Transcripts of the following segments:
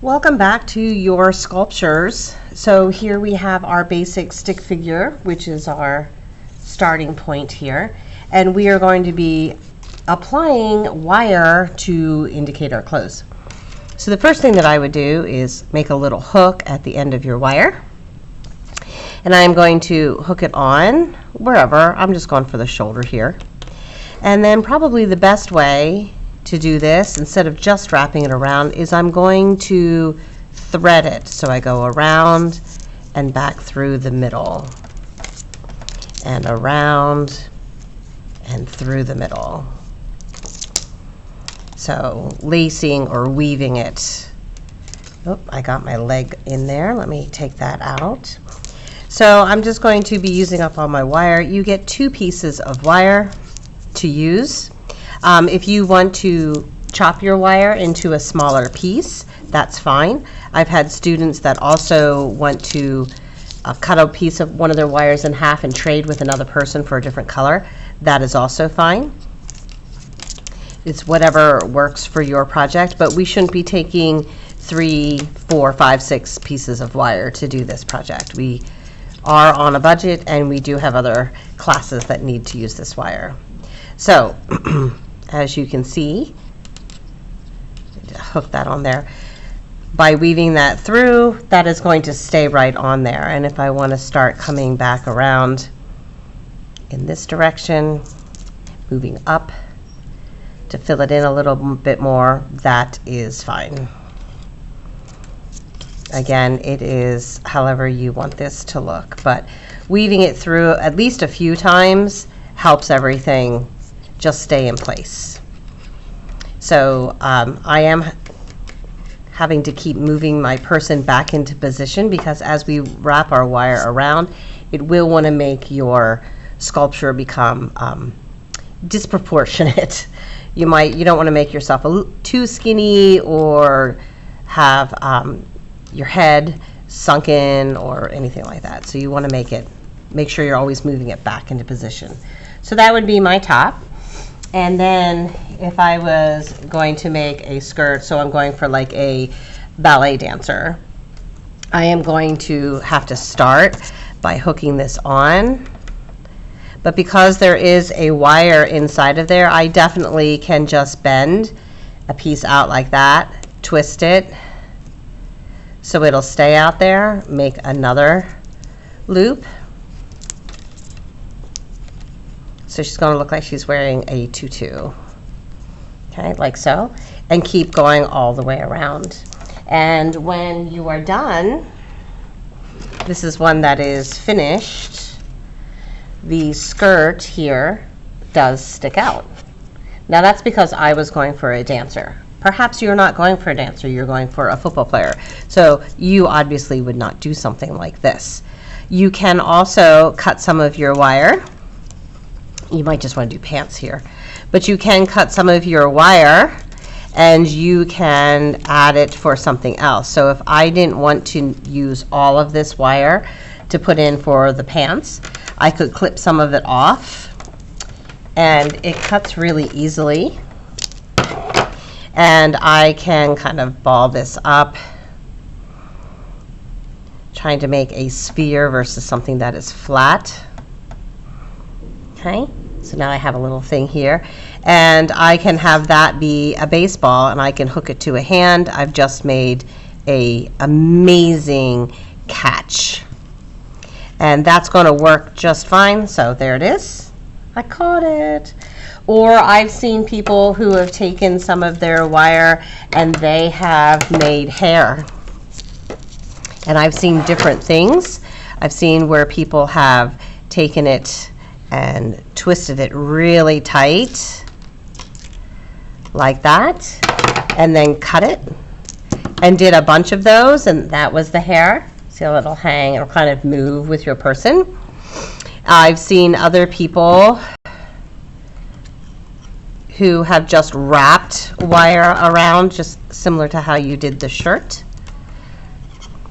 Welcome back to your sculptures. So here we have our basic stick figure, which is our starting point here. And we are going to be applying wire to indicate our close. So the first thing that I would do is make a little hook at the end of your wire. And I'm going to hook it on wherever. I'm just going for the shoulder here. And then probably the best way to do this, instead of just wrapping it around, is I'm going to thread it. So I go around and back through the middle, and around and through the middle. So lacing or weaving it. Oh, I got my leg in there. Let me take that out. So I'm just going to be using up all my wire. You get 2 pieces of wire to use. If you want to chop your wire into a smaller piece, that's fine. I've had students that also want to cut a piece of one of their wires in half and trade with another person for a different color. That is also fine. It's whatever works for your project, but we shouldn't be taking 3, 4, 5, 6 pieces of wire to do this project. We are on a budget, and we do have other classes that need to use this wire. So as you can see, hook that on there. By weaving that through, that is going to stay right on there. And if I want to start coming back around in this direction, moving up to fill it in a little bit more, that is fine. Again, it is however you want this to look, but weaving it through at least a few times helps everything just stay in place. So I am having to keep moving my person back into position, because as we wrap our wire around, it will want to make your sculpture become disproportionate. You don't want to make yourself too skinny or have your head sunken or anything like that. So you want to make sure you're always moving it back into position. So that would be my top. And then if I was going to make a skirt, so I'm going for like a ballet dancer, I am going to have to start by hooking this on. But because there is a wire inside of there, I definitely can just bend a piece out like that, twist it so it'll stay out there, make another loop. So she's going to look like she's wearing a tutu, okay, like so, and keep going all the way around. And when you are done, this is one that is finished. The skirt here does stick out. Now that's because I was going for a dancer. Perhaps you're not going for a dancer, you're going for a football player. So you obviously would not do something like this. You can also cut some of your wire. You might just want to do pants here, but you can cut some of your wire and you can add it for something else. So if I didn't want to use all of this wire to put in for the pants, I could clip some of it off, and it cuts really easily. And I can kind of ball this up, trying to make a sphere versus something that is flat. Okay, so now I have a little thing here, and I can have that be a baseball, and I can hook it to a hand. I've just made a amazing catch, and that's going to work just fine. So there it is. I caught it. Or I've seen people who have taken some of their wire and they have made hair. And I've seen different things. I've seen where people have taken it and twisted it really tight, like that, and then cut it, and did a bunch of those, and that was the hair. See how it'll hang, it'll kind of move with your person. I've seen other people who have just wrapped wire around, just similar to how you did the shirt.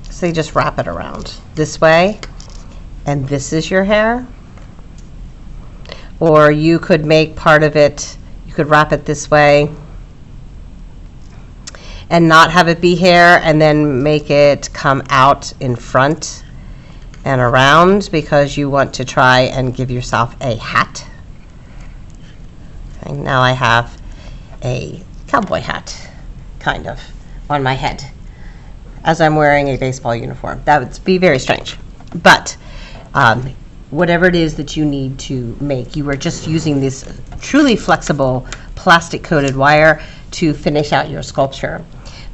So you just wrap it around this way, and this is your hair. Or you could make part of it, you could wrap it this way and not have it be hair and then make it come out in front and around because you want to try and give yourself a hat. And now I have a cowboy hat, kind of, on my head as I'm wearing a baseball uniform. That would be very strange. But whatever it is that you need to make, you are just using this truly flexible plastic-coated wire to finish out your sculpture.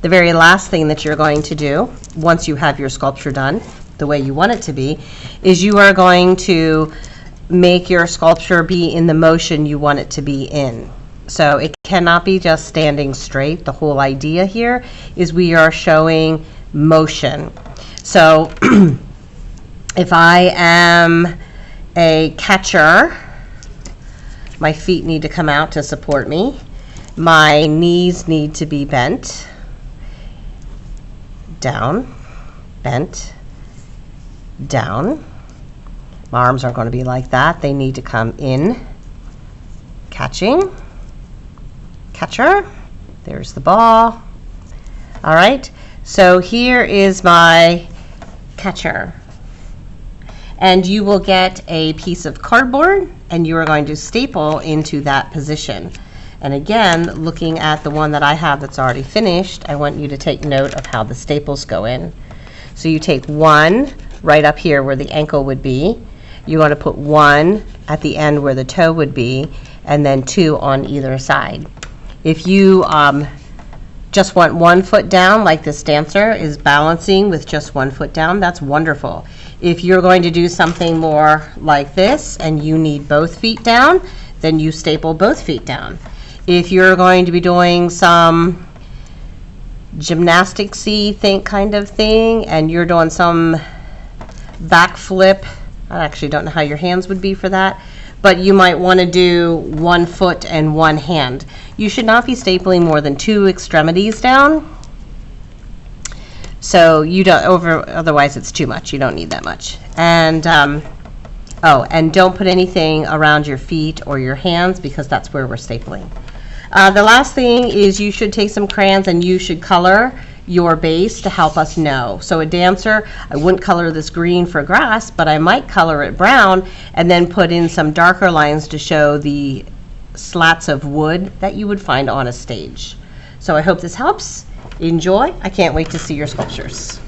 The very last thing that you're going to do, once you have your sculpture done the way you want it to be, is you are going to make your sculpture be in the motion you want it to be in. So it cannot be just standing straight. The whole idea here is we are showing motion. So if I am a catcher, my feet need to come out to support me. My knees need to be bent, down, bent, down. My arms aren't going to be like that. They need to come in, catching, catcher. There's the ball. All right, so here is my catcher. And you will get a piece of cardboard, and you are going to staple into that position. And again, looking at the one that I have that's already finished, I want you to take note of how the staples go in. So you take one right up here where the ankle would be. You want to put one at the end where the toe would be, and then two on either side. If you just want 1 foot down, like this dancer is balancing with just 1 foot down, that's wonderful. If you're going to do something more like this and you need both feet down, then you staple both feet down. If you're going to be doing some gymnastics-y kind of thing and you're doing some backflip, I actually don't know how your hands would be for that, but you might want to do 1 foot and 1 hand. You should not be stapling more than 2 extremities down. So you don't otherwise it's too much. You don't need that much. And and don't put anything around your feet or your hands because that's where we're stapling. The last thing is you should take some crayons and you should color your base to help us know. So a dancer, I wouldn't color this green for grass, but I might color it brown and then put in some darker lines to show the slats of wood that you would find on a stage. So I hope this helps. Enjoy. I can't wait to see your sculptures.